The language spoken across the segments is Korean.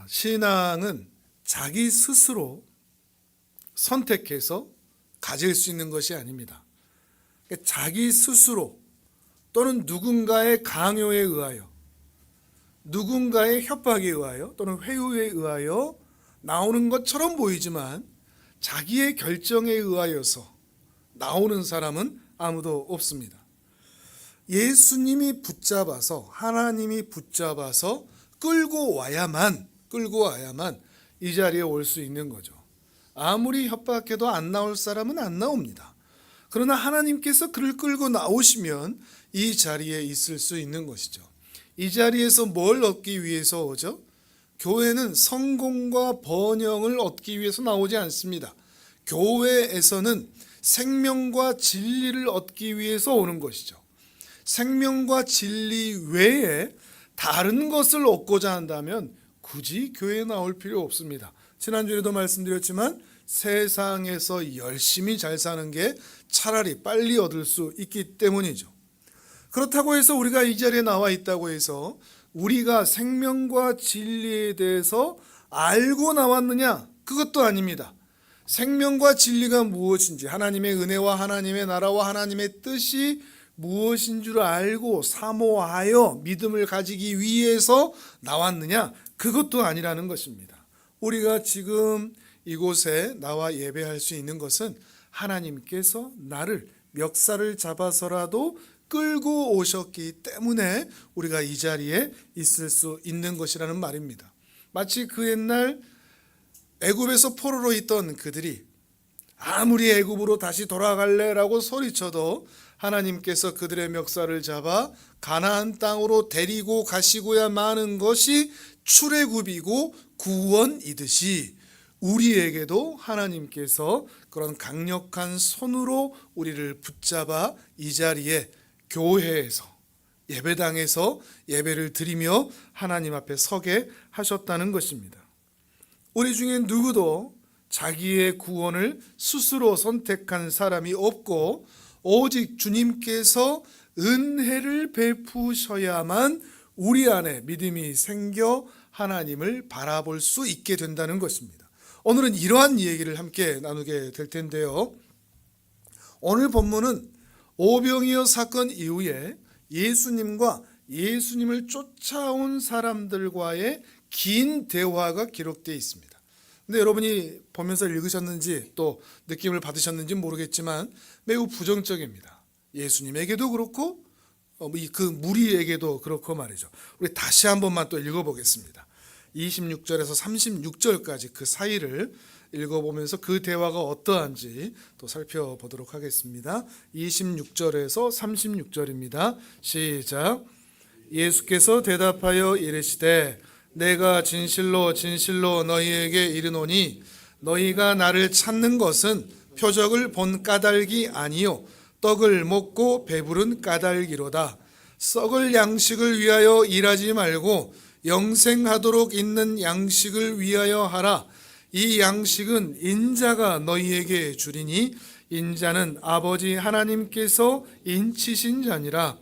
신앙은 자기 스스로 선택해서 가질 수 있는 것이 아닙니다. 자기 스스로 또는 누군가의 강요에 의하여, 누군가의 협박에 의하여 또는 회유에 의하여 나오는 것처럼 보이지만 자기의 결정에 의하여서 나오는 사람은 아무도 없습니다. 예수님이 붙잡아서, 하나님이 붙잡아서 끌고 와야만 이 자리에 올 수 있는 거죠. 아무리 협박해도 안 나올 사람은 안 나옵니다. 그러나 하나님께서 그를 끌고 나오시면 이 자리에 있을 수 있는 것이죠. 이 자리에서 뭘 얻기 위해서 오죠? 교회는 성공과 번영을 얻기 위해서 나오지 않습니다. 교회에서는 생명과 진리를 얻기 위해서 오는 것이죠. 생명과 진리 외에 다른 것을 얻고자 한다면 굳이 교회에 나올 필요 없습니다. 지난주에도 말씀드렸지만 세상에서 열심히 잘 사는 게 차라리 빨리 얻을 수 있기 때문이죠. 그렇다고 해서 우리가 이 자리에 나와 있다고 해서 우리가 생명과 진리에 대해서 알고 나왔느냐? 그것도 아닙니다. 생명과 진리가 무엇인지, 하나님의 은혜와 하나님의 나라와 하나님의 뜻이 무엇인 줄 알고 사모하여 믿음을 가지기 위해서 나왔느냐? 그것도 아니라는 것입니다. 우리가 지금 이곳에 나와 예배할 수 있는 것은 하나님께서 나를 멱살을 잡아서라도 끌고 오셨기 때문에 우리가 이 자리에 있을 수 있는 것이라는 말입니다. 마치 그 옛날 애굽에서 포로로 있던 그들이 아무리 애굽으로 다시 돌아갈래라고 소리쳐도 하나님께서 그들의 멱살을 잡아 가나안 땅으로 데리고 가시고야 마는 것이 출애굽이고 구원이듯이 우리에게도 하나님께서 그런 강력한 손으로 우리를 붙잡아 이 자리에 교회에서, 예배당에서 예배를 드리며 하나님 앞에 서게 하셨다는 것입니다. 우리 중에 누구도 자기의 구원을 스스로 선택한 사람이 없고 오직 주님께서 은혜를 베푸셔야만 우리 안에 믿음이 생겨 하나님을 바라볼 수 있게 된다는 것입니다. 오늘은 이러한 얘기를 함께 나누게 될 텐데요. 오늘 본문은 오병이어 사건 이후에 예수님과 예수님을 쫓아온 사람들과의 긴 대화가 기록되어 있습니다. 근데 여러분이 보면서 읽으셨는지 또 느낌을 받으셨는지 모르겠지만 매우 부정적입니다. 예수님에게도 그렇고 그 무리에게도 그렇고 말이죠. 우리 다시 한 번만 또 읽어보겠습니다. 26절에서 36절까지 그 사이를 읽어보면서 그 대화가 어떠한지 또 살펴보도록 하겠습니다. 26절에서 36절입니다. 시작. 예수께서 대답하여 이르시되 내가 진실로 진실로 너희에게 이르노니 너희가 나를 찾는 것은 표적을 본 까닭이 아니요 떡을 먹고 배부른 까닭이로다. 썩을 양식을 위하여 일하지 말고 영생하도록 있는 양식을 위하여 하라. 이 양식은 인자가 너희에게 주리니 인자는 아버지 하나님께서 인치신 자니라.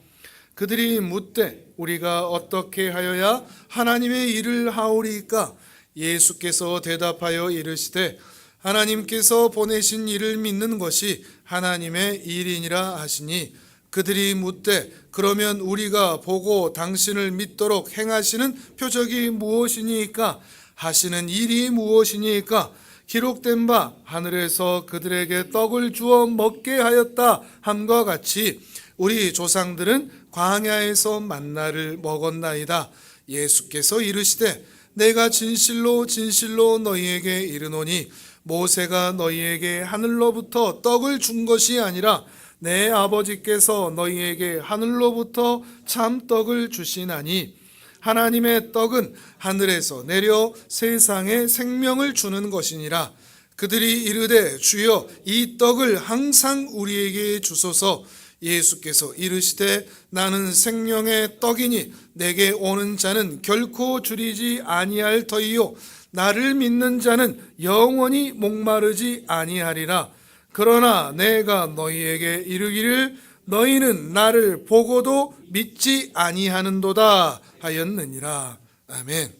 그들이 묻되 우리가 어떻게 하여야 하나님의 일을 하오리까? 예수께서 대답하여 이르시되 하나님께서 보내신 이를 믿는 것이 하나님의 일이니라 하시니 그들이 묻되 그러면 우리가 보고 당신을 믿도록 행하시는 표적이 무엇이니까? 하시는 일이 무엇이니까? 기록된 바 하늘에서 그들에게 떡을 주어 먹게 하였다 함과 같이 우리 조상들은 광야에서 만나를 먹었나이다. 예수께서 이르시되 내가 진실로 진실로 너희에게 이르노니 모세가 너희에게 하늘로부터 떡을 준 것이 아니라 내 아버지께서 너희에게 하늘로부터 참떡을 주시나니 하나님의 떡은 하늘에서 내려 세상에 생명을 주는 것이니라. 그들이 이르되 주여 이 떡을 항상 우리에게 주소서. 예수께서 이르시되 나는 생명의 떡이니 내게 오는 자는 결코 줄이지 아니할 터이요 나를 믿는 자는 영원히 목마르지 아니하리라. 그러나 내가 너희에게 이르기를 너희는 나를 보고도 믿지 아니하는도다 하였느니라. 아멘.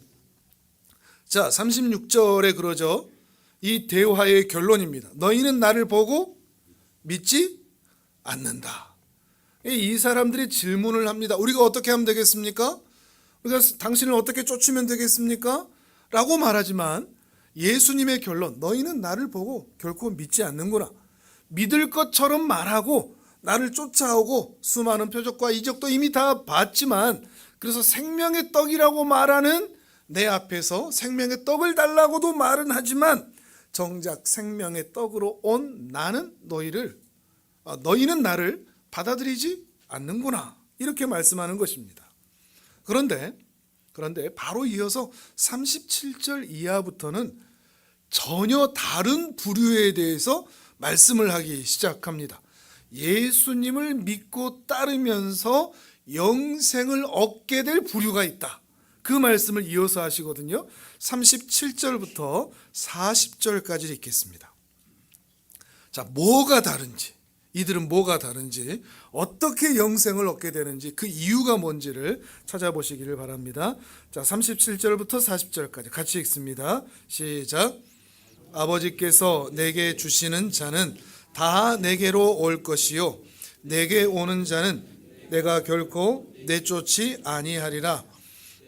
자, 36절에 그러죠. 이 대화의 결론입니다. 너희는 나를 보고 믿지 않는다. 이 사람들이 질문을 합니다. 우리가 어떻게 하면 되겠습니까? 우리가 당신을 어떻게 쫓으면 되겠습니까? 라고 말하지만 예수님의 결론, 너희는 나를 보고 결코 믿지 않는구나. 믿을 것처럼 말하고 나를 쫓아오고 수많은 표적과 이적도 이미 다 봤지만, 그래서 생명의 떡이라고 말하는 내 앞에서 생명의 떡을 달라고도 말은 하지만 정작 생명의 떡으로 온 나는 너희는 나를 받아들이지 않는구나, 이렇게 말씀하는 것입니다. 그런데 바로 이어서 37절 이하부터는 전혀 다른 부류에 대해서 말씀을 하기 시작합니다. 예수님을 믿고 따르면서 영생을 얻게 될 부류가 있다, 그 말씀을 이어서 하시거든요. 37절부터 40절까지 읽겠습니다. 자, 이들은 뭐가 다른지, 어떻게 영생을 얻게 되는지, 그 이유가 뭔지를 찾아보시기를 바랍니다. 자, 37절부터 40절까지 같이 읽습니다. 시작. 아버지께서 내게 주시는 자는 다 내게로 올 것이요 내게 오는 자는 내가 결코 내쫓지 아니하리라.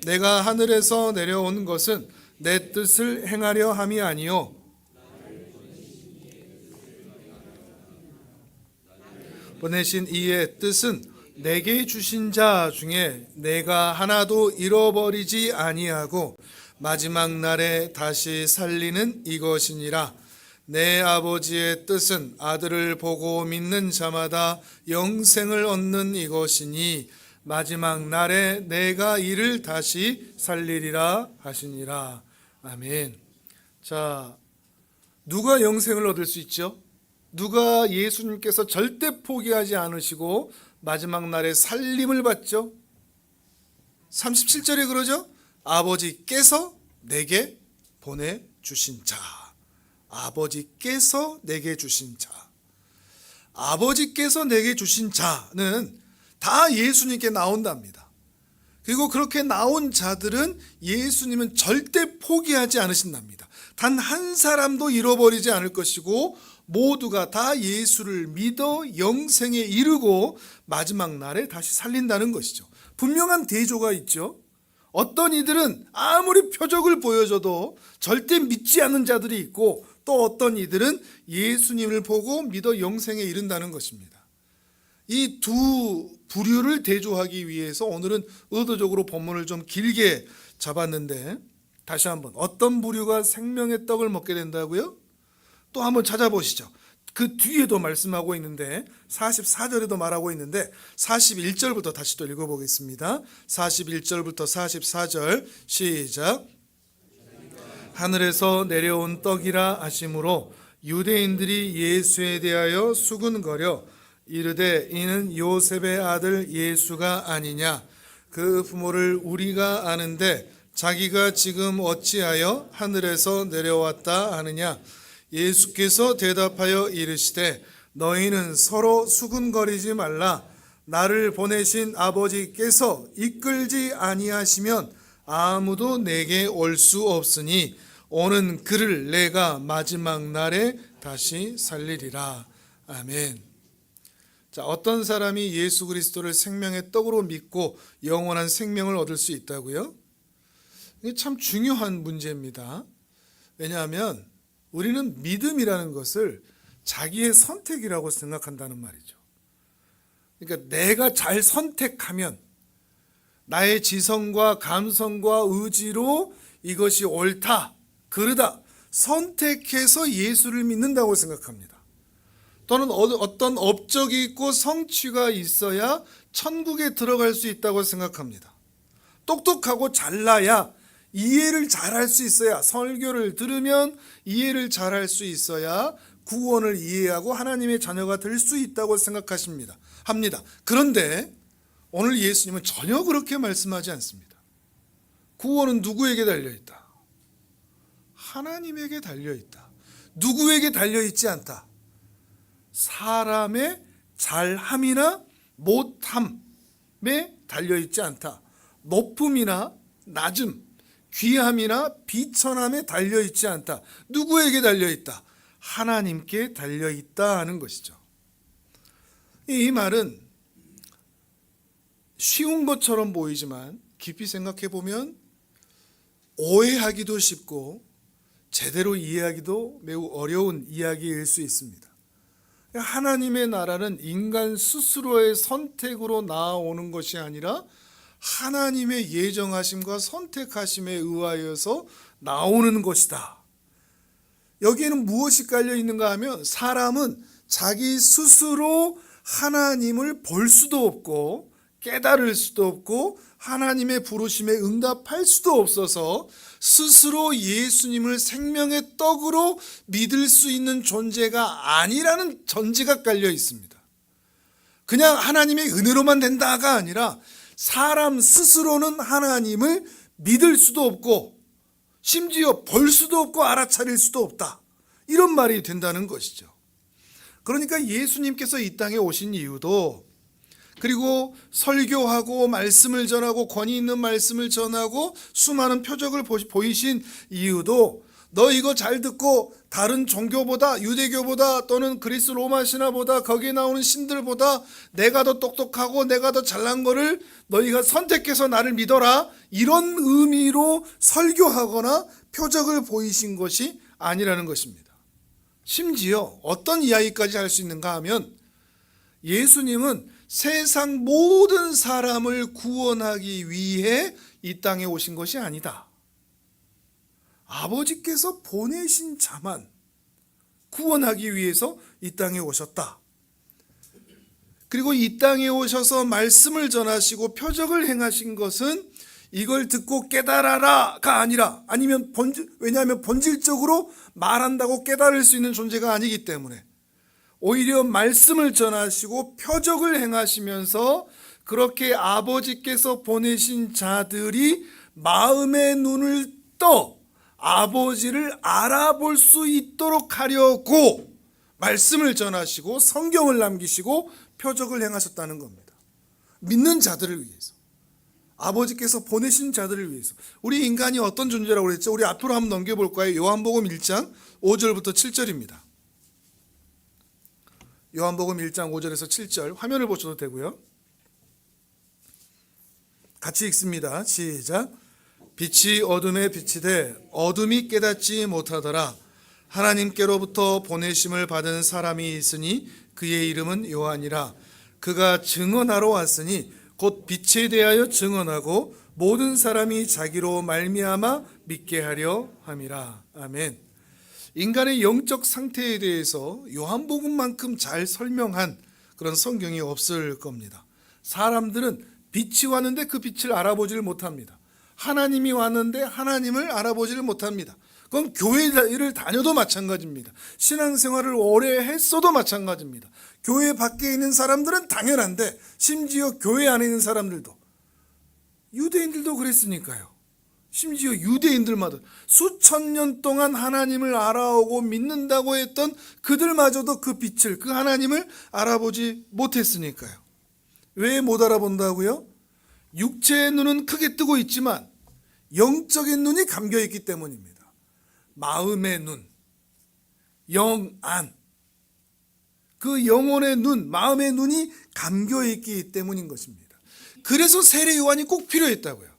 내가 하늘에서 내려온 것은 내 뜻을 행하려 함이 아니요 보내신 이의 뜻은 내게 주신 자 중에 내가 하나도 잃어버리지 아니하고 마지막 날에 다시 살리는 이것이니라. 내 아버지의 뜻은 아들을 보고 믿는 자마다 영생을 얻는 이것이니 마지막 날에 내가 이를 다시 살리리라 하시니라. 아멘. 자, 누가 영생을 얻을 수 있죠? 누가 예수님께서 절대 포기하지 않으시고 마지막 날에 살림을 받죠? 37절에 그러죠? 아버지께서 내게 보내주신 자. 아버지께서 내게 주신 자. 아버지께서 내게 주신 자는 다 예수님께 나온답니다. 그리고 그렇게 나온 자들은 예수님은 절대 포기하지 않으신답니다. 단 한 사람도 잃어버리지 않을 것이고 모두가 다 예수를 믿어 영생에 이르고 마지막 날에 다시 살린다는 것이죠. 분명한 대조가 있죠. 어떤 이들은 아무리 표적을 보여줘도 절대 믿지 않는 자들이 있고, 또 어떤 이들은 예수님을 보고 믿어 영생에 이른다는 것입니다. 이 두 부류를 대조하기 위해서 오늘은 의도적으로 본문을 좀 길게 잡았는데, 다시 한번 어떤 부류가 생명의 떡을 먹게 된다고요? 또 한번 찾아보시죠. 그 뒤에도 말씀하고 있는데 44절에도 말하고 있는데 41절부터 다시 또 읽어보겠습니다. 41절부터 44절 시작. 하늘에서 내려온 떡이라 하심으로 유대인들이 예수에 대하여 수군거려 이르되 이는 요셉의 아들 예수가 아니냐. 그 부모를 우리가 아는데 자기가 지금 어찌하여 하늘에서 내려왔다 하느냐. 예수께서 대답하여 이르시되 너희는 서로 수군거리지 말라. 나를 보내신 아버지께서 이끌지 아니하시면 아무도 내게 올 수 없으니 오는 그를 내가 마지막 날에 다시 살리리라. 아멘. 자, 어떤 사람이 예수 그리스도를 생명의 떡으로 믿고 영원한 생명을 얻을 수 있다고요? 이게 참 중요한 문제입니다. 왜냐하면 우리는 믿음이라는 것을 자기의 선택이라고 생각한다는 말이죠. 그러니까 내가 잘 선택하면 나의 지성과 감성과 의지로 이것이 옳다, 그르다 선택해서 예수를 믿는다고 생각합니다. 또는 어떤 업적이 있고 성취가 있어야 천국에 들어갈 수 있다고 생각합니다. 똑똑하고 잘나야, 이해를 잘할 수 있어야, 설교를 들으면 이해를 잘할 수 있어야 구원을 이해하고 하나님의 자녀가 될 수 있다고 생각하십니다. 그런데 오늘 예수님은 전혀 그렇게 말씀하지 않습니다. 구원은 누구에게 달려있다? 하나님에게 달려있다. 누구에게 달려있지 않다? 사람의 잘함이나 못함에 달려있지 않다. 높음이나 낮음, 귀함이나 비천함에 달려있지 않다. 누구에게 달려있다? 하나님께 달려있다 하는 것이죠. 이 말은 쉬운 것처럼 보이지만 깊이 생각해 보면 오해하기도 쉽고 제대로 이해하기도 매우 어려운 이야기일 수 있습니다. 하나님의 나라는 인간 스스로의 선택으로 나아오는 것이 아니라 하나님의 예정하심과 선택하심에 의하여서 나오는 것이다. 여기에는 무엇이 깔려 있는가 하면 사람은 자기 스스로 하나님을 볼 수도 없고 깨달을 수도 없고 하나님의 부르심에 응답할 수도 없어서 스스로 예수님을 생명의 떡으로 믿을 수 있는 존재가 아니라는 전제가 깔려 있습니다. 그냥 하나님의 은혜로만 된다가 아니라 사람 스스로는 하나님을 믿을 수도 없고 심지어 볼 수도 없고 알아차릴 수도 없다. 이런 말이 된다는 것이죠. 그러니까 예수님께서 이 땅에 오신 이유도, 그리고 설교하고 말씀을 전하고 권위 있는 말씀을 전하고 수많은 표적을 보이신 이유도 너 이거 잘 듣고 다른 종교보다, 유대교보다 또는 그리스 로마 신화보다 거기에 나오는 신들보다 내가 더 똑똑하고 내가 더 잘난 거를 너희가 선택해서 나를 믿어라, 이런 의미로 설교하거나 표적을 보이신 것이 아니라는 것입니다. 심지어 어떤 이야기까지 할 수 있는가 하면 예수님은 세상 모든 사람을 구원하기 위해 이 땅에 오신 것이 아니다. 아버지께서 보내신 자만 구원하기 위해서 이 땅에 오셨다. 그리고 이 땅에 오셔서 말씀을 전하시고 표적을 행하신 것은 이걸 듣고 깨달아라가 아니라, 아니면 왜냐하면 본질적으로 말한다고 깨달을 수 있는 존재가 아니기 때문에 오히려 말씀을 전하시고 표적을 행하시면서 그렇게 아버지께서 보내신 자들이 마음의 눈을 떠 아버지를 알아볼 수 있도록 하려고 말씀을 전하시고 성경을 남기시고 표적을 행하셨다는 겁니다. 믿는 자들을 위해서, 아버지께서 보내신 자들을 위해서. 우리 인간이 어떤 존재라고 그랬죠? 우리 앞으로 한번 넘겨볼까요? 요한복음 1장 5절부터 7절입니다. 요한복음 1장 5절에서 7절 화면을 보셔도 되고요. 같이 읽습니다. 시작. 빛이 어둠에 비치되 어둠이 깨닫지 못하더라. 하나님께로부터 보내심을 받은 사람이 있으니 그의 이름은 요한이라. 그가 증언하러 왔으니 곧 빛에 대하여 증언하고 모든 사람이 자기로 말미암아 믿게 하려 함이라. 아멘. 인간의 영적 상태에 대해서 요한복음만큼 잘 설명한 그런 성경이 없을 겁니다. 사람들은 빛이 왔는데 그 빛을 알아보지를 못합니다. 하나님이 왔는데 하나님을 알아보지를 못합니다. 그건 교회를 다녀도 마찬가지입니다. 신앙생활을 오래 했어도 마찬가지입니다. 교회 밖에 있는 사람들은 당연한데 심지어 교회 안에 있는 사람들도, 유대인들도 그랬으니까요. 심지어 유대인들마다 수천 년 동안 하나님을 알아오고 믿는다고 했던 그들마저도 그 빛을, 그 하나님을 알아보지 못했으니까요. 왜 못 알아본다고요? 육체의 눈은 크게 뜨고 있지만 영적인 눈이 감겨 있기 때문입니다. 마음의 눈, 영안, 그 영혼의 눈, 마음의 눈이 감겨 있기 때문인 것입니다. 그래서 세례 요한이 꼭 필요했다고요.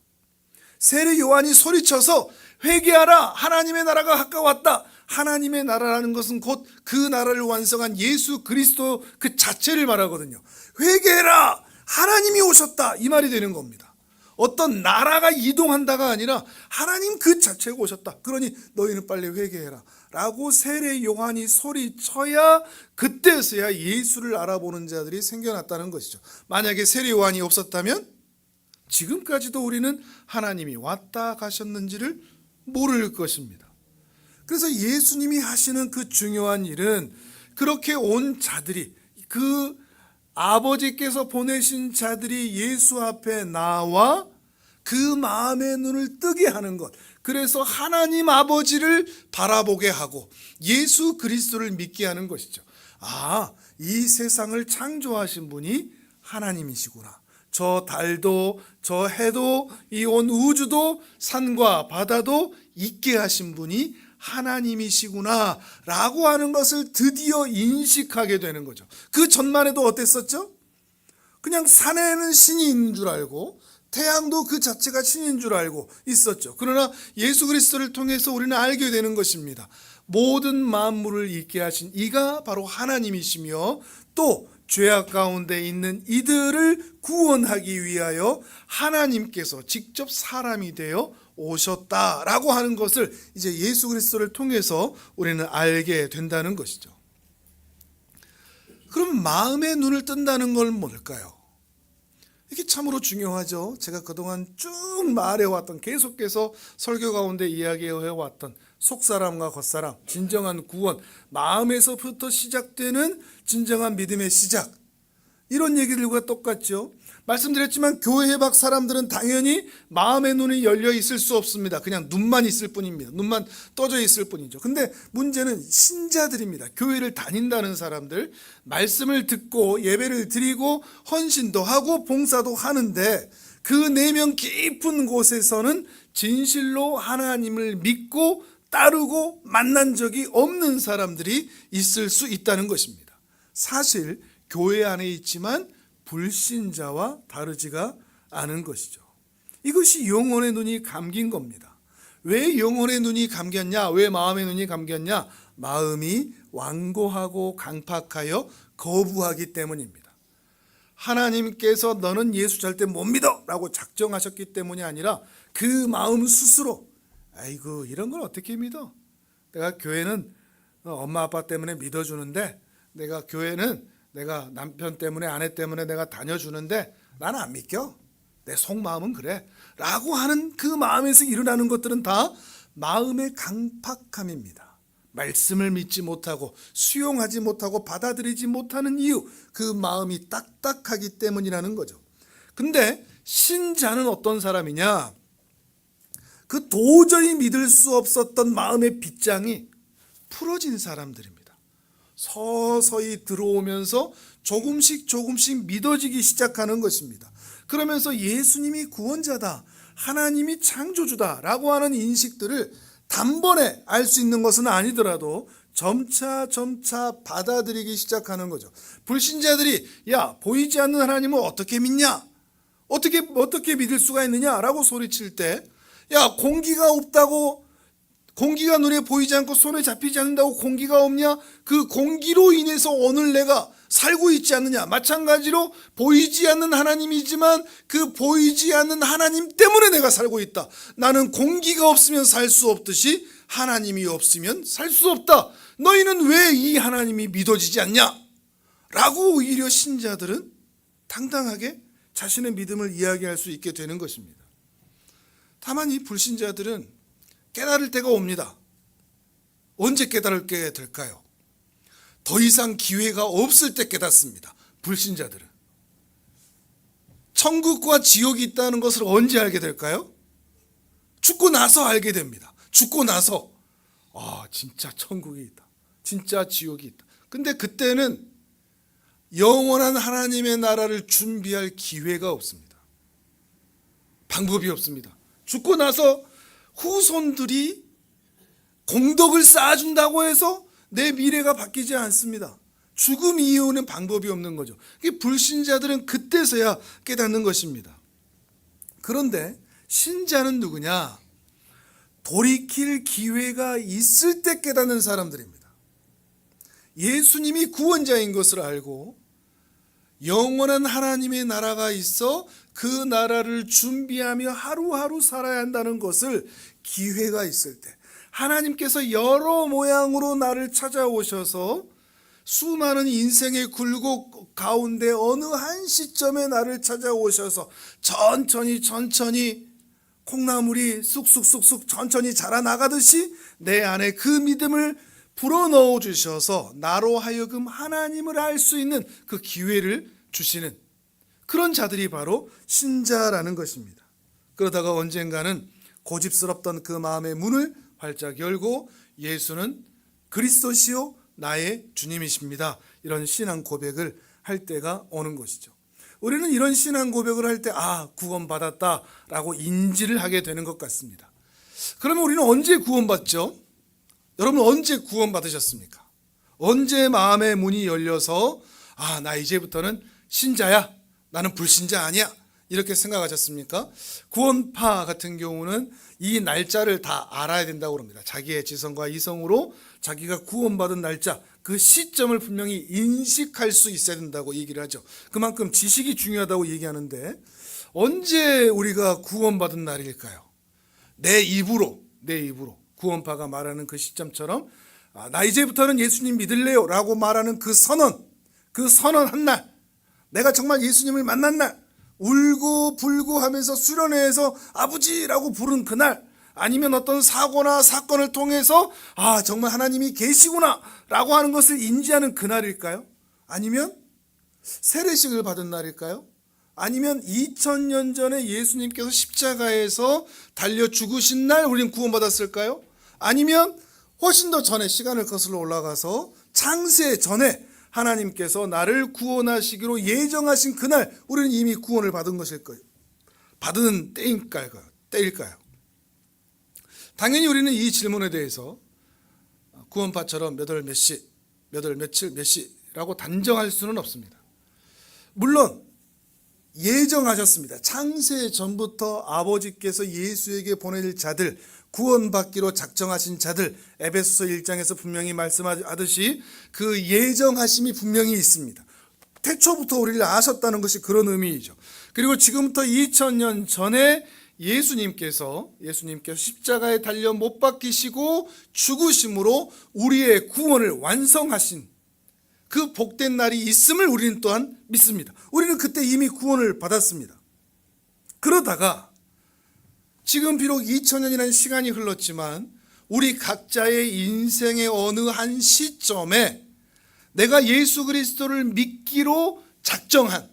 세례 요한이 소리쳐서 회개하라, 하나님의 나라가 가까웠다. 하나님의 나라라는 것은 곧 그 나라를 완성한 예수 그리스도 그 자체를 말하거든요. 회개해라, 하나님이 오셨다, 이 말이 되는 겁니다. 어떤 나라가 이동한다가 아니라 하나님 그 자체가 오셨다. 그러니 너희는 빨리 회개해라 라고 세례 요한이 소리쳐야 그때서야 예수를 알아보는 자들이 생겨났다는 것이죠. 만약에 세례 요한이 없었다면 지금까지도 우리는 하나님이 왔다 가셨는지를 모를 것입니다. 그래서 예수님이 하시는 그 중요한 일은 그렇게 온 자들이, 그 아버지께서 보내신 자들이 예수 앞에 나와 그 마음의 눈을 뜨게 하는 것, 그래서 하나님 아버지를 바라보게 하고 예수 그리스도를 믿게 하는 것이죠. 아, 이 세상을 창조하신 분이 하나님이시구나, 저 달도 저 해도 이 온 우주도 산과 바다도 있게 하신 분이 하나님이시구나 라고 하는 것을 드디어 인식하게 되는 거죠. 그 전만 해도 어땠었죠? 그냥 산에는 신이 있는 줄 알고 태양도 그 자체가 신인 줄 알고 있었죠. 그러나 예수 그리스도를 통해서 우리는 알게 되는 것입니다. 모든 만물을 있게 하신 이가 바로 하나님이시며 또 죄악 가운데 있는 이들을 구원하기 위하여 하나님께서 직접 사람이 되어 오셨다라고 하는 것을 이제 예수 그리스도를 통해서 우리는 알게 된다는 것이죠. 그럼 마음의 눈을 뜬다는 건 뭘까요? 이게 참으로 중요하죠. 제가 그동안 쭉 말해왔던, 계속해서 설교 가운데 이야기해왔던 속사람과 겉사람, 진정한 구원, 마음에서부터 시작되는 진정한 믿음의 시작, 이런 얘기들과 똑같죠. 말씀드렸지만 교회 밖 사람들은 당연히 마음의 눈이 열려 있을 수 없습니다. 그냥 눈만 있을 뿐입니다. 눈만 떠져 있을 뿐이죠. 근데 문제는 신자들입니다. 교회를 다닌다는 사람들, 말씀을 듣고 예배를 드리고 헌신도 하고 봉사도 하는데 그 내면 깊은 곳에서는 진실로 하나님을 믿고 따르고 만난 적이 없는 사람들이 있을 수 있다는 것입니다. 사실 교회 안에 있지만 불신자와 다르지가 않은 것이죠. 이것이 영혼의 눈이 감긴 겁니다. 왜 영혼의 눈이 감겼냐? 왜 마음의 눈이 감겼냐? 마음이 완고하고 강팍하여 거부하기 때문입니다. 하나님께서 너는 예수 절대 못 믿어 라고 작정하셨기 때문이 아니라 그 마음 스스로, 아이고 이런 걸 어떻게 믿어? 내가 교회는 엄마 아빠 때문에 믿어주는데, 내가 교회는 내가 남편 때문에 아내 때문에 내가 다녀주는데 나는 안 믿겨. 내 속마음은 그래 라고 하는 그 마음에서 일어나는 것들은 다 마음의 강팍함입니다. 말씀을 믿지 못하고 수용하지 못하고 받아들이지 못하는 이유, 그 마음이 딱딱하기 때문이라는 거죠. 근데 신자는 어떤 사람이냐? 그 도저히 믿을 수 없었던 마음의 빗장이 풀어진 사람들입니다. 서서히 들어오면서 조금씩 믿어지기 시작하는 것입니다. 그러면서 예수님이 구원자다, 하나님이 창조주다 라고 하는 인식들을 단번에 알 수 있는 것은 아니더라도 점차 받아들이기 시작하는 거죠. 불신자들이 야, 보이지 않는 하나님을 어떻게 믿냐? 어떻게 믿을 수가 있느냐? 라고 소리칠 때, 야, 공기가 없다고, 공기가 눈에 보이지 않고 손에 잡히지 않는다고 공기가 없냐? 그 공기로 인해서 오늘 내가 살고 있지 않느냐? 마찬가지로 보이지 않는 하나님이지만 그 보이지 않는 하나님 때문에 내가 살고 있다. 나는 공기가 없으면 살 수 없듯이 하나님이 없으면 살 수 없다. 너희는 왜 이 하나님이 믿어지지 않냐? 라고 오히려 신자들은 당당하게 자신의 믿음을 이야기할 수 있게 되는 것입니다. 다만 이 불신자들은 깨달을 때가 옵니다. 언제 깨달게 될까요? 더 이상 기회가 없을 때 깨닫습니다. 불신자들은. 천국과 지옥이 있다는 것을 언제 알게 될까요? 죽고 나서 알게 됩니다. 죽고 나서 진짜 천국이 있다, 진짜 지옥이 있다. 근데 그때는 영원한 하나님의 나라를 준비할 기회가 없습니다. 방법이 없습니다. 죽고 나서 후손들이 공덕을 쌓아준다고 해서 내 미래가 바뀌지 않습니다. 죽음 이후에는 방법이 없는 거죠. 불신자들은 그때서야 깨닫는 것입니다. 그런데 신자는 누구냐? 돌이킬 기회가 있을 때 깨닫는 사람들입니다. 예수님이 구원자인 것을 알고 영원한 하나님의 나라가 있어 그 나라를 준비하며 하루하루 살아야 한다는 것을 기회가 있을 때, 하나님께서 여러 모양으로 나를 찾아오셔서 수많은 인생의 굴곡 가운데 어느 한 시점에 나를 찾아오셔서 천천히 콩나물이 쑥쑥 천천히 자라나가듯이 내 안에 그 믿음을 불어넣어 주셔서 나로 하여금 하나님을 알 수 있는 그 기회를 주시는 그런 자들이 바로 신자라는 것입니다. 그러다가 언젠가는 고집스럽던 그 마음의 문을 활짝 열고 예수는 그리스도시요 나의 주님이십니다, 이런 신앙 고백을 할 때가 오는 것이죠. 우리는 이런 신앙 고백을 할 때 구원받았다라고 인지를 하게 되는 것 같습니다. 그러면 우리는 언제 구원받죠? 여러분 언제 구원받으셨습니까? 언제 마음의 문이 열려서 나 이제부터는 신자야, 나는 불신자 아니야, 이렇게 생각하셨습니까? 구원파 같은 경우는 이 날짜를 다 알아야 된다고 합니다. 자기의 지성과 이성으로 자기가 구원받은 날짜, 그 시점을 분명히 인식할 수 있어야 된다고 얘기를 하죠. 그만큼 지식이 중요하다고 얘기하는데, 언제 우리가 구원받은 날일까요? 내 입으로 구원파가 말하는 그 시점처럼 나 이제부터는 예수님 믿을래요 라고 말하는 그 선언한 날, 내가 정말 예수님을 만난 날, 울고 불고 하면서 수련회에서 아버지라고 부른 그날, 아니면 어떤 사고나 사건을 통해서 정말 하나님이 계시구나 라고 하는 것을 인지하는 그날일까요? 아니면 세례식을 받은 날일까요? 아니면 2000년 전에 예수님께서 십자가에서 달려 죽으신 날 우리는 구원받았을까요? 아니면 훨씬 더 전에 시간을 거슬러 올라가서 창세 전에 하나님께서 나를 구원하시기로 예정하신 그날 우리는 이미 구원을 받은 것일까요? 받은 때일까요? 당연히 우리는 이 질문에 대해서 구원파처럼 몇 월 며칠 몇 시라고 단정할 수는 없습니다. 물론 예정하셨습니다. 창세 전부터 아버지께서 예수에게 보낼 자들, 구원받기로 작정하신 자들, 에베소서 1장에서 분명히 말씀하듯이 그 예정하심이 분명히 있습니다. 태초부터 우리를 아셨다는 것이 그런 의미이죠. 그리고 지금부터 2000년 전에 예수님께서 십자가에 달려 못 박히시고 죽으심으로 우리의 구원을 완성하신 그 복된 날이 있음을 우리는 또한 믿습니다. 우리는 그때 이미 구원을 받았습니다. 그러다가 지금 비록 2000년이라는 시간이 흘렀지만 우리 각자의 인생의 어느 한 시점에 내가 예수 그리스도를 믿기로 작정한,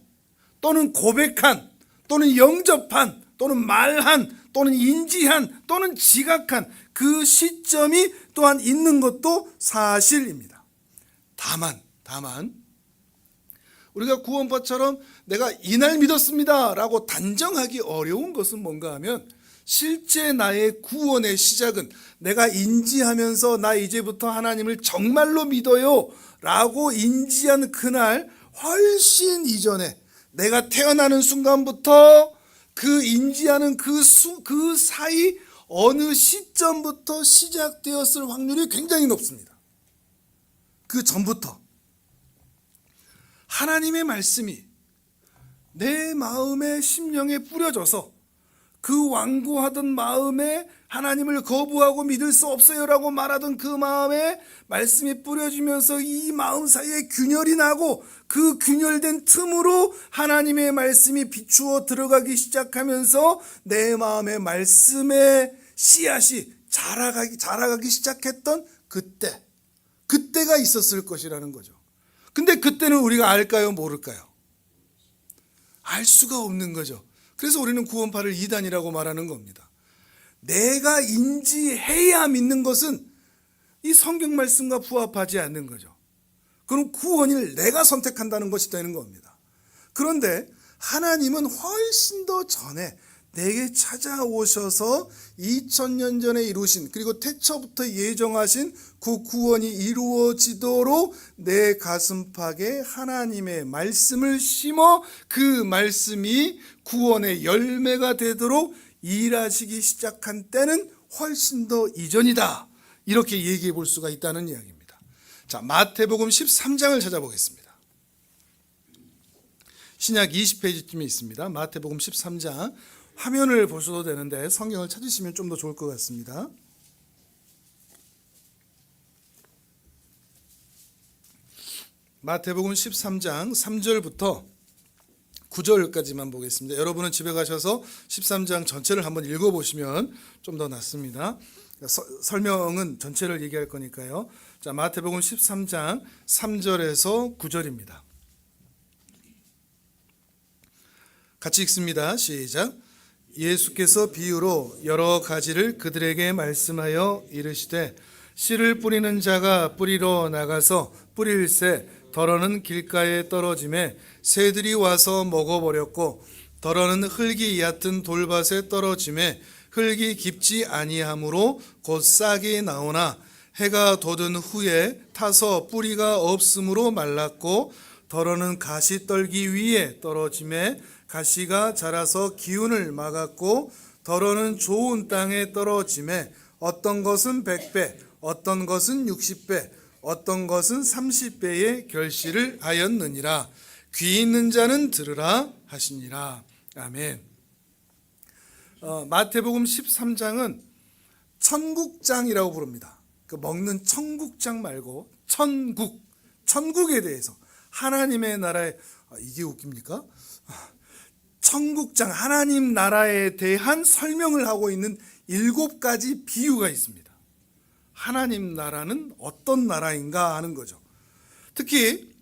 또는 고백한, 또는 영접한, 또는 말한, 또는 인지한, 또는 지각한 그 시점이 또한 있는 것도 사실입니다. 다만 우리가 구원파처럼 내가 이날 믿었습니다 라고 단정하기 어려운 것은 뭔가 하면, 실제 나의 구원의 시작은 내가 인지하면서 나 이제부터 하나님을 정말로 믿어요 라고 인지한 그날 훨씬 이전에, 내가 태어나는 순간부터 그 인지하는 그 사이 어느 시점부터 시작되었을 확률이 굉장히 높습니다. 그 전부터 하나님의 말씀이 내 마음의 심령에 뿌려져서 그 완고하던 마음에 하나님을 거부하고 믿을 수 없어요라고 말하던 그 마음에 말씀이 뿌려지면서 이 마음 사이에 균열이 나고, 그 균열된 틈으로 하나님의 말씀이 비추어 들어가기 시작하면서 내 마음의 말씀의 씨앗이 자라가기 시작했던 그때가 있었을 것이라는 거죠. 근데 그때는 우리가 알까요, 모를까요? 알 수가 없는 거죠. 그래서 우리는 구원파를 이단이라고 말하는 겁니다. 내가 인지해야 믿는 것은 이 성경 말씀과 부합하지 않는 거죠. 그럼 구원을 내가 선택한다는 것이 되는 겁니다. 그런데 하나님은 훨씬 더 전에 내게 찾아오셔서 2000년 전에 이루신, 그리고 태초부터 예정하신 그 구원이 이루어지도록 내 가슴팍에 하나님의 말씀을 심어 그 말씀이 구원의 열매가 되도록 일하시기 시작한 때는 훨씬 더 이전이다, 이렇게 얘기해 볼 수가 있다는 이야기입니다. 자, 마태복음 13장을 찾아보겠습니다. 신약 20페이지쯤에 있습니다. 마태복음 13장, 화면을 보셔도 되는데 성경을 찾으시면 좀 더 좋을 것 같습니다. 마태복음 13장 3절부터 9절까지만 보겠습니다. 여러분은 집에 가셔서 13장 전체를 한번 읽어보시면 좀 더 낫습니다. 설명은 전체를 얘기할 거니까요. 자, 마태복음 13장 3절에서 9절입니다. 같이 읽습니다. 시작. 예수께서 비유로 여러 가지를 그들에게 말씀하여 이르시되, 씨를 뿌리는 자가 뿌리러 나가서 뿌릴새 더러는 길가에 떨어짐에 새들이 와서 먹어버렸고 더러는 흙이 얕은 돌밭에 떨어짐에 흙이 깊지 아니하므로 곧 싹이 나오나 해가 돋은 후에 타서 뿌리가 없으므로 말랐고 더러는 가시떨기 위에 떨어짐에 가시가 자라서 기운을 막았고 더러는 좋은 땅에 떨어짐에 어떤 것은 100배 어떤 것은 60배 어떤 것은 30배의 결실을 하였느니라. 귀 있는 자는 들으라 하시니라. 아멘. 마태복음 13장은 천국장이라고 부릅니다. 그 먹는 청국장 말고 천국에 대해서 하나님의 나라에 이게 웃깁니까? 천국장 하나님 나라에 대한 설명을 하고 있는 7가지 비유가 있습니다. 하나님 나라는 어떤 나라인가 하는 거죠. 특히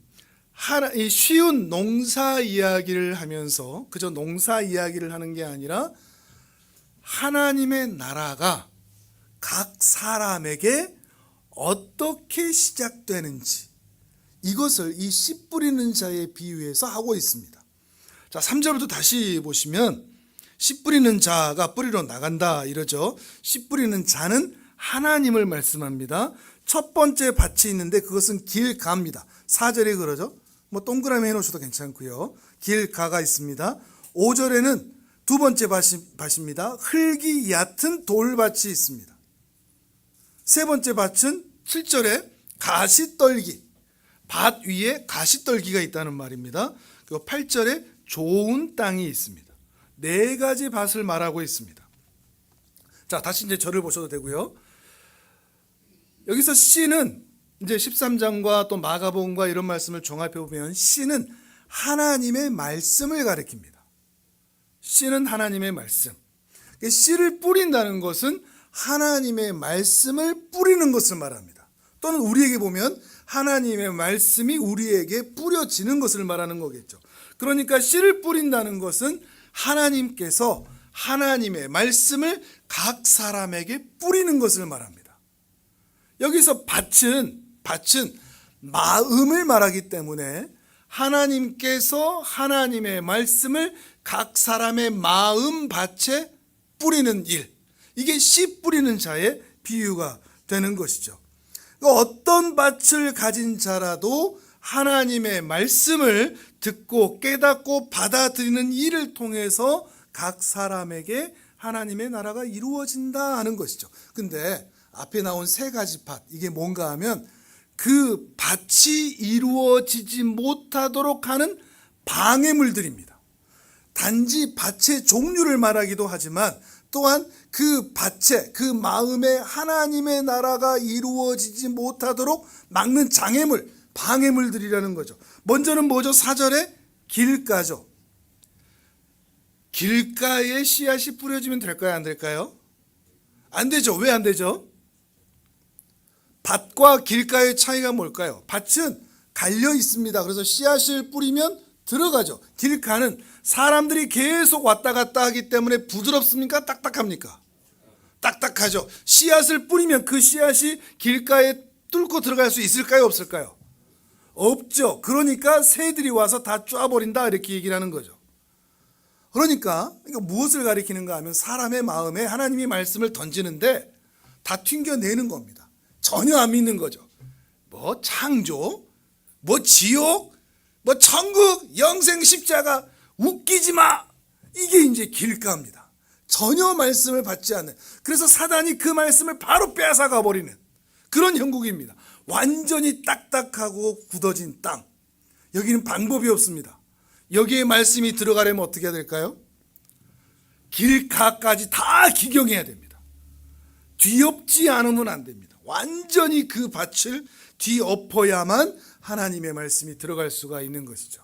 이 쉬운 농사 이야기를 하면서 그저 농사 이야기를 하는 게 아니라 하나님의 나라가 각 사람에게 어떻게 시작되는지 이것을 이 씨 뿌리는 자의 비유에서 하고 있습니다. 자, 3절부터 다시 보시면 씨 뿌리는 자가 뿌리러 나간다 이러죠. 씨 뿌리는 자는 하나님을 말씀합니다. 첫 번째 밭이 있는데 그것은 길가입니다. 4절에 그러죠. 뭐 동그라미 해놓으셔도 괜찮고요. 길가가 있습니다. 5절에는 두 번째 밭입니다. 흙이 얕은 돌밭이 있습니다. 세 번째 밭은 7절에 가시떨기, 밭 위에 가시떨기가 있다는 말입니다. 그리고 8절에 좋은 땅이 있습니다. 4가지 밭을 말하고 있습니다. 자, 다시 이제 절을 보셔도 되고요. 여기서 씨는 이제 13장과 또 마가복음과 이런 말씀을 종합해 보면 씨는 하나님의 말씀을 가리킵니다. 씨는 하나님의 말씀. 씨를 뿌린다는 것은 하나님의 말씀을 뿌리는 것을 말합니다. 또는 우리에게 보면 하나님의 말씀이 우리에게 뿌려지는 것을 말하는 거겠죠. 그러니까 씨를 뿌린다는 것은 하나님께서 하나님의 말씀을 각 사람에게 뿌리는 것을 말합니다. 여기서 밭은 마음을 말하기 때문에 하나님께서 하나님의 말씀을 각 사람의 마음 밭에 뿌리는 일, 이게 씨 뿌리는 자의 비유가 되는 것이죠. 어떤 밭을 가진 자라도 하나님의 말씀을 듣고 깨닫고 받아들이는 일을 통해서 각 사람에게 하나님의 나라가 이루어진다 하는 것이죠. 근데 앞에 나온 3가지 밭, 이게 뭔가 하면 그 밭이 이루어지지 못하도록 하는 방해물들입니다. 단지 밭의 종류를 말하기도 하지만 또한 그 밭에, 그 마음에 하나님의 나라가 이루어지지 못하도록 막는 장애물, 방해물들이라는 거죠. 먼저는 뭐죠? 4절에 길가죠. 길가에 씨앗이 뿌려지면 될까요? 안 될까요? 안 되죠. 왜 안 되죠? 밭과 길가의 차이가 뭘까요? 밭은 갈려 있습니다. 그래서 씨앗을 뿌리면 들어가죠. 길가는 사람들이 계속 왔다 갔다 하기 때문에 부드럽습니까? 딱딱합니까? 딱딱하죠. 씨앗을 뿌리면 그 씨앗이 길가에 뚫고 들어갈 수 있을까요? 없을까요? 없죠. 그러니까 새들이 와서 다 쪼아버린다 이렇게 얘기를 하는 거죠. 그러니까 이거 무엇을 가리키는가 하면 사람의 마음에 하나님이 말씀을 던지는데 다 튕겨내는 겁니다. 전혀 안 믿는 거죠. 뭐 창조, 뭐 지옥, 뭐 천국, 영생, 십자가, 웃기지 마. 이게 이제 길가입니다. 전혀 말씀을 받지 않는. 그래서 사단이 그 말씀을 바로 빼앗아가 버리는 그런 형국입니다. 완전히 딱딱하고 굳어진 땅. 여기는 방법이 없습니다. 여기에 말씀이 들어가려면 어떻게 해야 될까요? 길가까지 다 기경해야 됩니다. 뒤엎지 않으면 안 됩니다. 완전히 그 밭을 뒤엎어야만 하나님의 말씀이 들어갈 수가 있는 것이죠.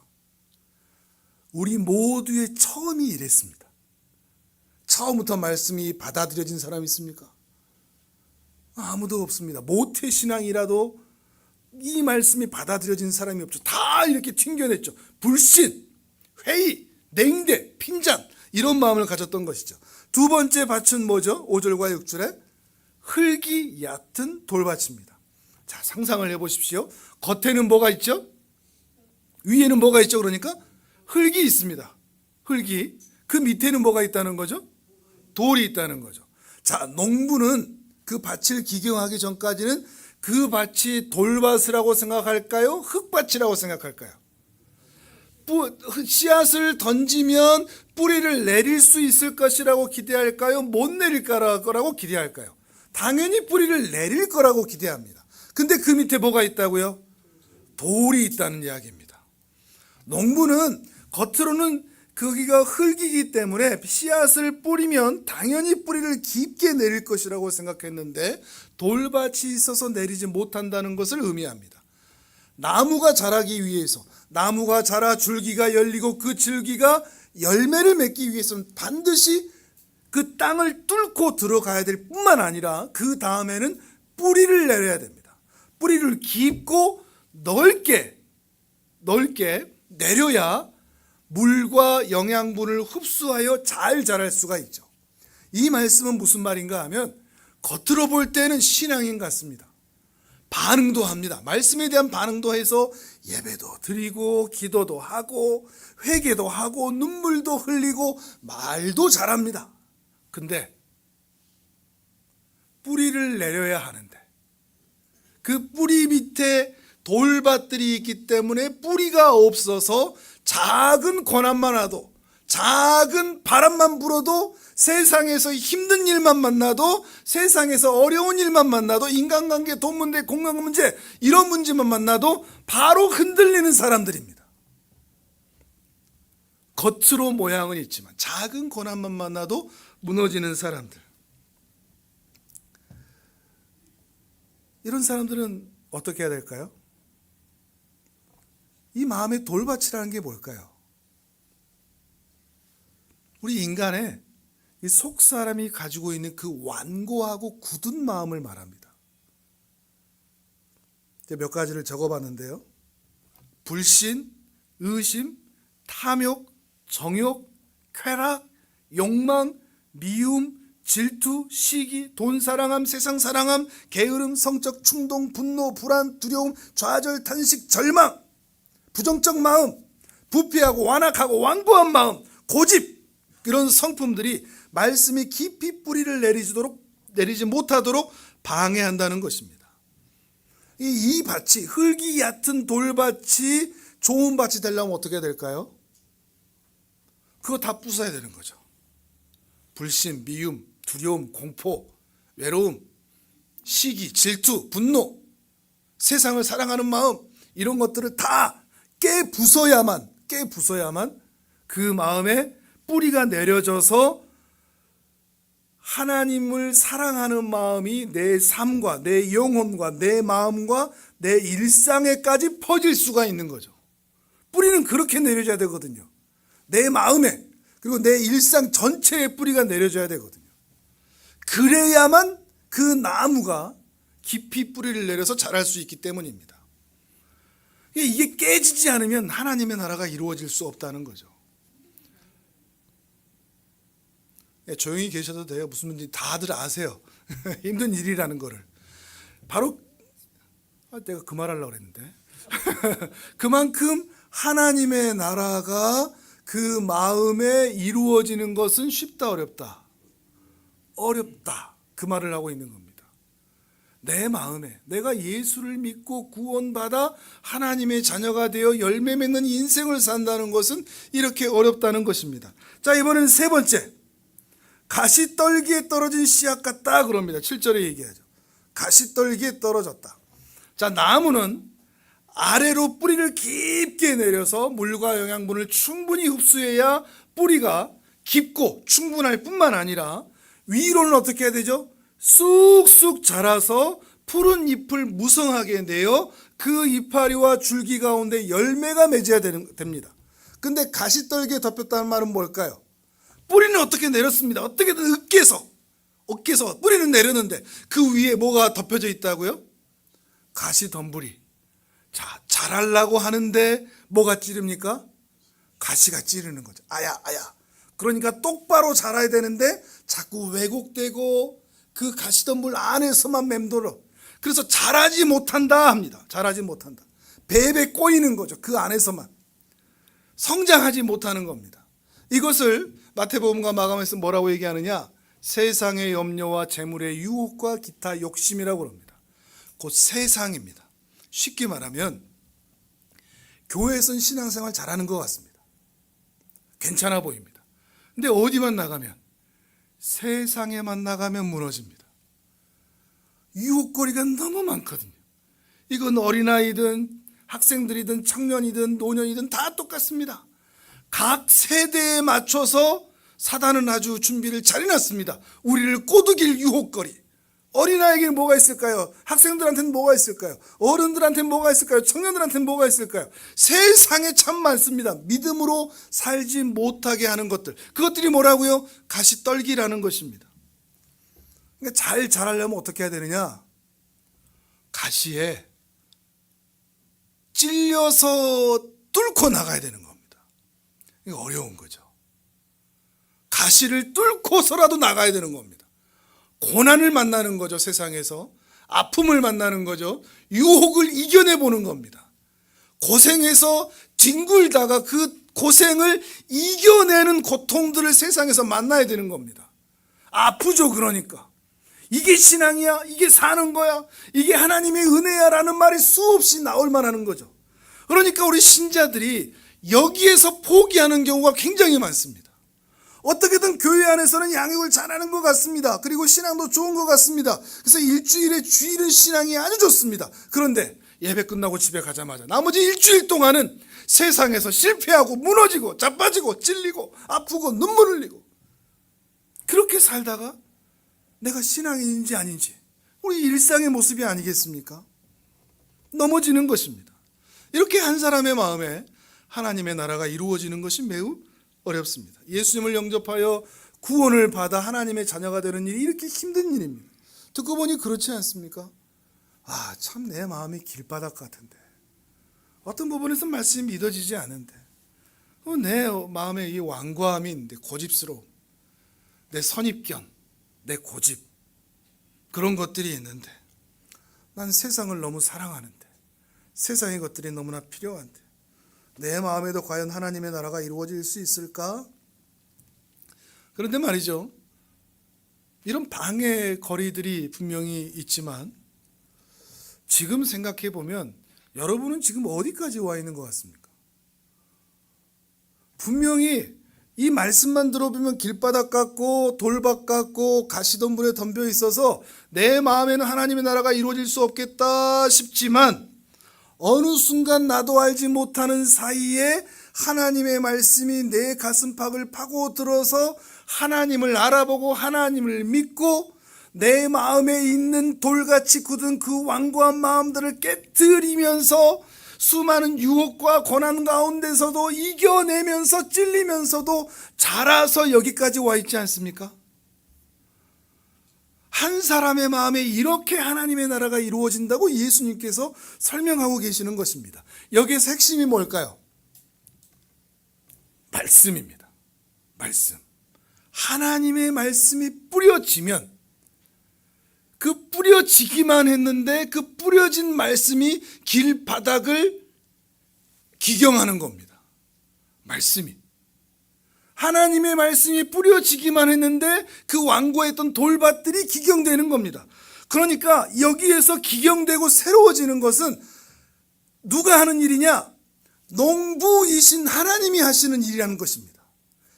우리 모두의 처음이 이랬습니다. 처음부터 말씀이 받아들여진 사람이 있습니까? 아무도 없습니다. 모태신앙이라도 이 말씀이 받아들여진 사람이 없죠. 다 이렇게 튕겨냈죠. 불신, 회의, 냉대, 핀잔 이런 마음을 가졌던 것이죠. 두 번째 밭은 뭐죠? 5절과 6절에 흙이 얕은 돌밭입니다. 자, 상상을 해보십시오. 겉에는 뭐가 있죠? 위에는 뭐가 있죠? 그러니까 흙이 있습니다. 흙이. 그 밑에는 뭐가 있다는 거죠? 돌이 있다는 거죠. 자, 농부는 그 밭을 기경하기 전까지는 그 밭이 돌밭이라고 생각할까요? 흙밭이라고 생각할까요? 씨앗을 던지면 뿌리를 내릴 수 있을 것이라고 기대할까요? 못 내릴 거라고 기대할까요? 당연히 뿌리를 내릴 거라고 기대합니다. 근데 그 밑에 뭐가 있다고요? 돌이 있다는 이야기입니다. 농부는 겉으로는 거기가 흙이기 때문에 씨앗을 뿌리면 당연히 뿌리를 깊게 내릴 것이라고 생각했는데 돌밭이 있어서 내리지 못한다는 것을 의미합니다. 나무가 자라기 위해서, 나무가 자라 줄기가 열리고 그 줄기가 열매를 맺기 위해서는 반드시 그 땅을 뚫고 들어가야 될 뿐만 아니라 그 다음에는 뿌리를 내려야 됩니다. 뿌리를 깊고 넓게 내려야 물과 영양분을 흡수하여 잘 자랄 수가 있죠. 이 말씀은 무슨 말인가 하면 겉으로 볼 때는 신앙인 같습니다. 반응도 합니다. 말씀에 대한 반응도 해서 예배도 드리고 기도도 하고 회개도 하고 눈물도 흘리고 말도 잘합니다. 근데 뿌리를 내려야 하는데 그 뿌리 밑에 돌밭들이 있기 때문에 뿌리가 없어서 작은 고난만 와도, 작은 바람만 불어도, 세상에서 힘든 일만 만나도, 세상에서 어려운 일만 만나도, 인간관계, 돈 문제, 건강 문제 이런 문제만 만나도 바로 흔들리는 사람들입니다. 겉으로 모양은 있지만 작은 고난만 만나도 무너지는 사람들. 이런 사람들은 어떻게 해야 될까요? 이 마음의 돌밭이라는 게 뭘까요? 우리 인간의 이 속 사람이 가지고 있는 그 완고하고 굳은 마음을 말합니다. 몇 가지를 적어봤는데요. 불신, 의심, 탐욕, 정욕, 쾌락, 욕망, 미움, 질투, 시기, 돈 사랑함, 세상 사랑함, 게으름, 성적 충동, 분노, 불안, 두려움, 좌절, 탄식, 절망, 부정적 마음, 부패하고 완악하고 완고한 마음, 고집, 이런 성품들이 말씀이 깊이 뿌리를 내리지 못하도록 방해한다는 것입니다. 이 밭이, 흙이 얕은 돌밭이 좋은 밭이 되려면 어떻게 될까요? 그거 다 부숴야 되는 거죠. 불신, 미움, 두려움, 공포, 외로움, 시기, 질투, 분노, 세상을 사랑하는 마음, 이런 것들을 다 깨부숴야만 그 마음에 뿌리가 내려져서 하나님을 사랑하는 마음이 내 삶과 내 영혼과 내 마음과 내 일상에까지 퍼질 수가 있는 거죠. 뿌리는 그렇게 내려져야 되거든요. 내 마음에, 그리고 내 일상 전체에 뿌리가 내려져야 되거든요. 그래야만 그 나무가 깊이 뿌리를 내려서 자랄 수 있기 때문입니다. 이게 깨지지 않으면 하나님의 나라가 이루어질 수 없다는 거죠. 조용히 계셔도 돼요. 무슨 문제 다들 아세요. 힘든 일이라는 거를. 바로 내가 그 말 하려고 그랬는데 그만큼 하나님의 나라가 그 마음에 이루어지는 것은 쉽다 어렵다? 어렵다. 그 말을 하고 있는 겁니다. 내 마음에 내가 예수를 믿고 구원받아 하나님의 자녀가 되어 열매 맺는 인생을 산다는 것은 이렇게 어렵다는 것입니다. 자, 이번에는 세 번째, 가시떨기에 떨어진 씨앗 같다 그럽니다. 7절에 얘기하죠. 가시떨기에 떨어졌다. 자, 나무는 아래로 뿌리를 깊게 내려서 물과 영양분을 충분히 흡수해야 뿌리가 깊고 충분할 뿐만 아니라 위로는 어떻게 해야 되죠? 쑥쑥 자라서 푸른 잎을 무성하게 내어 그 이파리와 줄기 가운데 열매가 맺어야 됩니다. 근데 가시떨기에 덮였다는 말은 뭘까요? 뿌리는 어떻게 내렸습니다. 어떻게든 으깨서 뿌리는 내렸는데 그 위에 뭐가 덮여져 있다고요? 가시덤불이. 자, 자라려고 하는데 뭐가 찌릅니까? 가시가 찌르는 거죠. 아야. 그러니까 똑바로 자라야 되는데 자꾸 왜곡되고 그 가시덤불 안에서만 맴돌아. 그래서 자라지 못한다 합니다. 자라지 못한다. 배배 꼬이는 거죠. 그 안에서만. 성장하지 못하는 겁니다. 이것을 마태복음과 마가복음에서 뭐라고 얘기하느냐? 세상의 염려와 재물의 유혹과 기타 욕심이라고 합니다. 곧 세상입니다. 쉽게 말하면 교회에서는 신앙생활 잘하는 것 같습니다. 괜찮아 보입니다. 근데 어디만 나가면, 세상에만 나가면 무너집니다. 유혹거리가 너무 많거든요. 이건 어린아이든 학생들이든 청년이든 노년이든 다 똑같습니다. 각 세대에 맞춰서 사단은 아주 준비를 잘 해놨습니다. 우리를 꼬드길 유혹거리. 어린아이에게는 뭐가 있을까요? 학생들한테는 뭐가 있을까요? 어른들한테는 뭐가 있을까요? 청년들한테는 뭐가 있을까요? 세상에 참 많습니다. 믿음으로 살지 못하게 하는 것들. 그것들이 뭐라고요? 가시떨기라는 것입니다. 그러니까 잘 자라려면 어떻게 해야 되느냐? 가시에 찔려서 뚫고 나가야 되는 겁니다. 이게 어려운 거죠. 가시를 뚫고서라도 나가야 되는 겁니다. 고난을 만나는 거죠. 세상에서 아픔을 만나는 거죠. 유혹을 이겨내보는 겁니다. 고생해서 뒹굴다가 그 고생을 이겨내는 고통들을 세상에서 만나야 되는 겁니다. 아프죠. 그러니까 이게 신앙이야? 이게 사는 거야? 이게 하나님의 은혜야? 라는 말이 수없이 나올 만하는 거죠. 그러니까 우리 신자들이 여기에서 포기하는 경우가 굉장히 많습니다. 어떻게든 교회 안에서는 양육을 잘하는 것 같습니다. 그리고 신앙도 좋은 것 같습니다. 그래서 일주일에 주일은 신앙이 아주 좋습니다. 그런데 예배 끝나고 집에 가자마자 나머지 일주일 동안은 세상에서 실패하고 무너지고 자빠지고 찔리고 아프고 눈물 흘리고, 그렇게 살다가 내가 신앙인인지 아닌지, 우리 일상의 모습이 아니겠습니까? 넘어지는 것입니다. 이렇게 한 사람의 마음에 하나님의 나라가 이루어지는 것이 매우 어렵습니다. 예수님을 영접하여 구원을 받아 하나님의 자녀가 되는 일이 이렇게 힘든 일입니다. 듣고 보니 그렇지 않습니까? 아, 참 내 마음이 길바닥 같은데, 어떤 부분에서 말씀이 믿어지지 않은데, 내 마음에 이 완고함이 있는데, 고집스러움, 내 선입견, 내 고집, 그런 것들이 있는데, 난 세상을 너무 사랑하는데, 세상의 것들이 너무나 필요한데, 내 마음에도 과연 하나님의 나라가 이루어질 수 있을까? 그런데 말이죠, 이런 방해 거리들이 분명히 있지만 지금 생각해 보면 여러분은 지금 어디까지 와 있는 것 같습니까? 분명히 이 말씀만 들어보면 길바닥 같고 돌밭 같고 가시덤불에 덤벼 있어서 내 마음에는 하나님의 나라가 이루어질 수 없겠다 싶지만, 어느 순간 나도 알지 못하는 사이에 하나님의 말씀이 내 가슴팍을 파고들어서 하나님을 알아보고 하나님을 믿고 내 마음에 있는 돌같이 굳은 그 완고한 마음들을 깨트리면서 수많은 유혹과 고난 가운데서도 이겨내면서 찔리면서도 자라서 여기까지 와 있지 않습니까? 한 사람의 마음에 이렇게 하나님의 나라가 이루어진다고 예수님께서 설명하고 계시는 것입니다. 여기에서 핵심이 뭘까요? 말씀입니다. 말씀. 하나님의 말씀이 뿌려지면, 그 뿌려지기만 했는데 그 뿌려진 말씀이 길바닥을 기경하는 겁니다. 말씀이. 하나님의 말씀이 뿌려지기만 했는데 그 완고했던 돌밭들이 기경되는 겁니다. 그러니까 여기에서 기경되고 새로워지는 것은 누가 하는 일이냐? 농부이신 하나님이 하시는 일이라는 것입니다.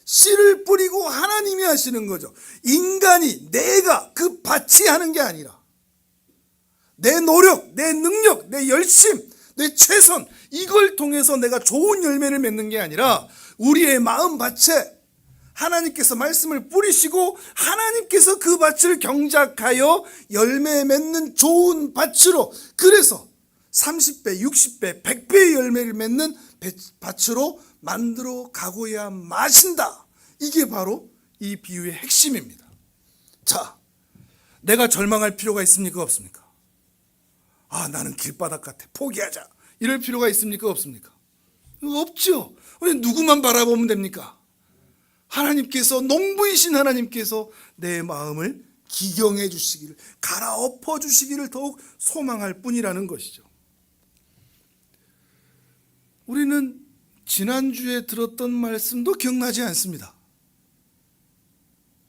씨를 뿌리고 하나님이 하시는 거죠. 인간이, 내가 그 밭이 하는 게 아니라 내 노력, 내 능력, 내 열심, 내 최선, 이걸 통해서 내가 좋은 열매를 맺는 게 아니라 우리의 마음밭에 하나님께서 말씀을 뿌리시고 하나님께서 그 밭을 경작하여 열매 맺는 좋은 밭으로, 그래서 30배, 60배, 100배의 열매를 맺는 밭으로 만들어 가고야 마신다. 이게 바로 이 비유의 핵심입니다. 자, 내가 절망할 필요가 있습니까? 없습니까? 아, 나는 길바닥 같아, 포기하자, 이럴 필요가 있습니까? 없습니까? 없죠. 우리 누구만 바라보면 됩니까? 하나님께서, 농부이신 하나님께서 내 마음을 기경해 주시기를, 갈아엎어 주시기를 더욱 소망할 뿐이라는 것이죠. 우리는 지난주에 들었던 말씀도 기억나지 않습니다.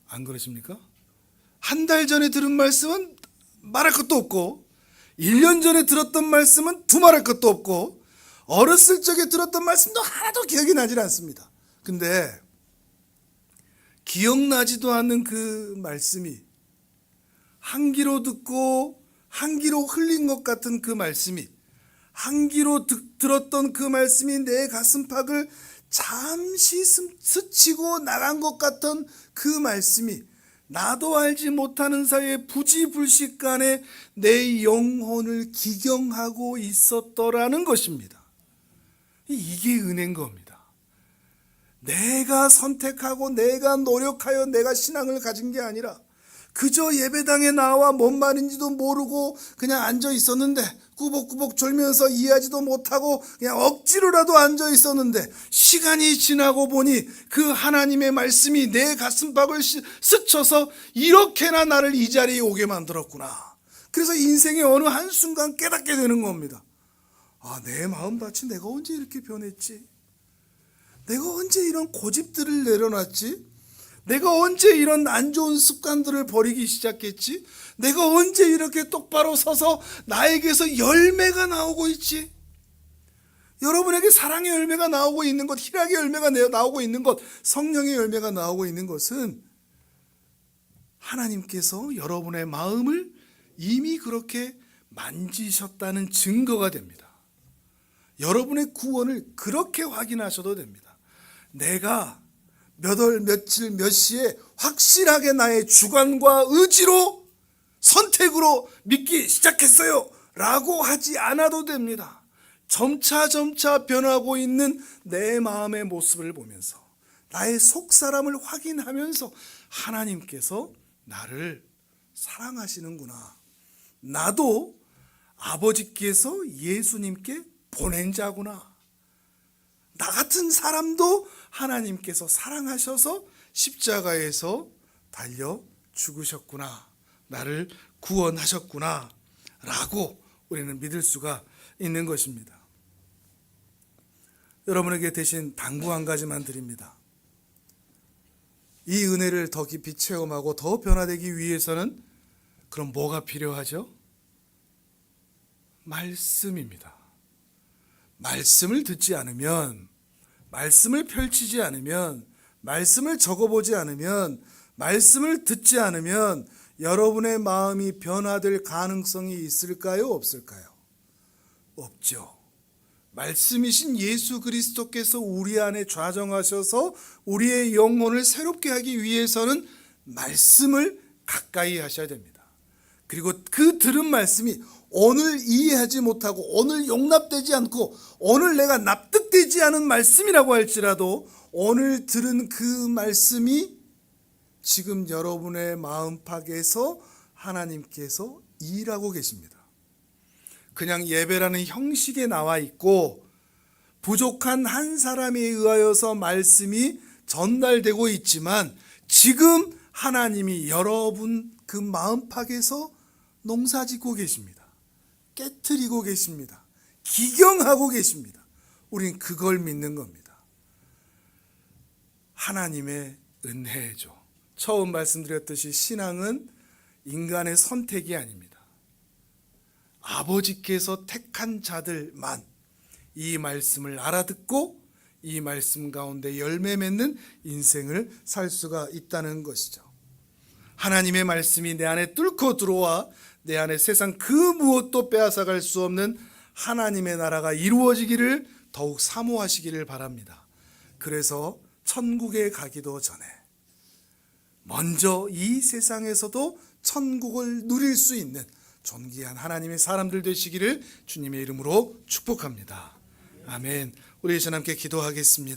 안 그러십니까? 한 달 전에 들은 말씀은 말할 것도 없고 1년 전에 들었던 말씀은 두말할 것도 없고 어렸을 적에 들었던 말씀도 하나도 기억이 나질 않습니다. 근데 기억나지도 않는 그 말씀이 한 귀로 듣고 한 귀로 흘린 것 같은 그 말씀이 한 귀로 들었던 그 말씀이 내 가슴팍을 잠시 스치고 나간 것 같은 그 말씀이 나도 알지 못하는 사이에 부지불식간에 내 영혼을 기경하고 있었더라는 것입니다. 이게 은혜인 겁니다. 내가 선택하고 내가 노력하여 내가 신앙을 가진 게 아니라 그저 예배당에 나와 뭔 말인지도 모르고 그냥 앉아 있었는데 꾸벅꾸벅 졸면서 이해하지도 못하고 그냥 억지로라도 앉아 있었는데 시간이 지나고 보니 그 하나님의 말씀이 내 가슴팍을 스쳐서 이렇게나 나를 이 자리에 오게 만들었구나. 그래서 인생의 어느 한순간 깨닫게 되는 겁니다. 아, 내 마음밭이 내가 언제 이렇게 변했지? 내가 언제 이런 고집들을 내려놨지? 내가 언제 이런 안 좋은 습관들을 버리기 시작했지? 내가 언제 이렇게 똑바로 서서 나에게서 열매가 나오고 있지? 여러분에게 사랑의 열매가 나오고 있는 것, 희락의 열매가 나오고 있는 것, 성령의 열매가 나오고 있는 것은 하나님께서 여러분의 마음을 이미 그렇게 만지셨다는 증거가 됩니다. 여러분의 구원을 그렇게 확인하셔도 됩니다. 내가 몇 월, 며칠, 몇 시에 확실하게 나의 주관과 의지로 선택으로 믿기 시작했어요 라고 하지 않아도 됩니다. 점차 변하고 있는 내 마음의 모습을 보면서 나의 속사람을 확인하면서 하나님께서 나를 사랑하시는구나. 나도 아버지께서 예수님께 보낸 자구나. 나 같은 사람도 하나님께서 사랑하셔서 십자가에서 달려 죽으셨구나. 나를 구원하셨구나. 라고 우리는 믿을 수가 있는 것입니다. 여러분에게 대신 당부 한 가지만 드립니다. 이 은혜를 더 깊이 체험하고 더 변화되기 위해서는 그럼 뭐가 필요하죠? 말씀입니다. 말씀을 듣지 않으면, 말씀을 펼치지 않으면, 말씀을 적어보지 않으면, 말씀을 듣지 않으면 여러분의 마음이 변화될 가능성이 있을까요? 없을까요? 없죠. 말씀이신 예수 그리스도께서 우리 안에 좌정하셔서 우리의 영혼을 새롭게 하기 위해서는 말씀을 가까이 하셔야 됩니다. 그리고 그 들은 말씀이 오늘 이해하지 못하고 오늘 용납되지 않고 오늘 내가 납득되지 않은 말씀이라고 할지라도 오늘 들은 그 말씀이 지금 여러분의 마음팍에서 하나님께서 일하고 계십니다. 그냥 예배라는 형식에 나와 있고 부족한 한 사람에 의하여서 말씀이 전달되고 있지만 지금 하나님이 여러분 그 마음팍에서 농사짓고 계십니다. 깨트리고 계십니다. 기경하고 계십니다. 우린 그걸 믿는 겁니다. 하나님의 은혜죠. 처음 말씀드렸듯이 신앙은 인간의 선택이 아닙니다. 아버지께서 택한 자들만 이 말씀을 알아듣고 이 말씀 가운데 열매 맺는 인생을 살 수가 있다는 것이죠. 하나님의 말씀이 내 안에 뚫고 들어와 내 안에 세상 그 무엇도 빼앗아갈 수 없는 하나님의 나라가 이루어지기를 더욱 사모하시기를 바랍니다. 그래서 천국에 가기도 전에 먼저 이 세상에서도 천국을 누릴 수 있는 존귀한 하나님의 사람들 되시기를 주님의 이름으로 축복합니다. 아멘. 우리 이제 함께 기도하겠습니다.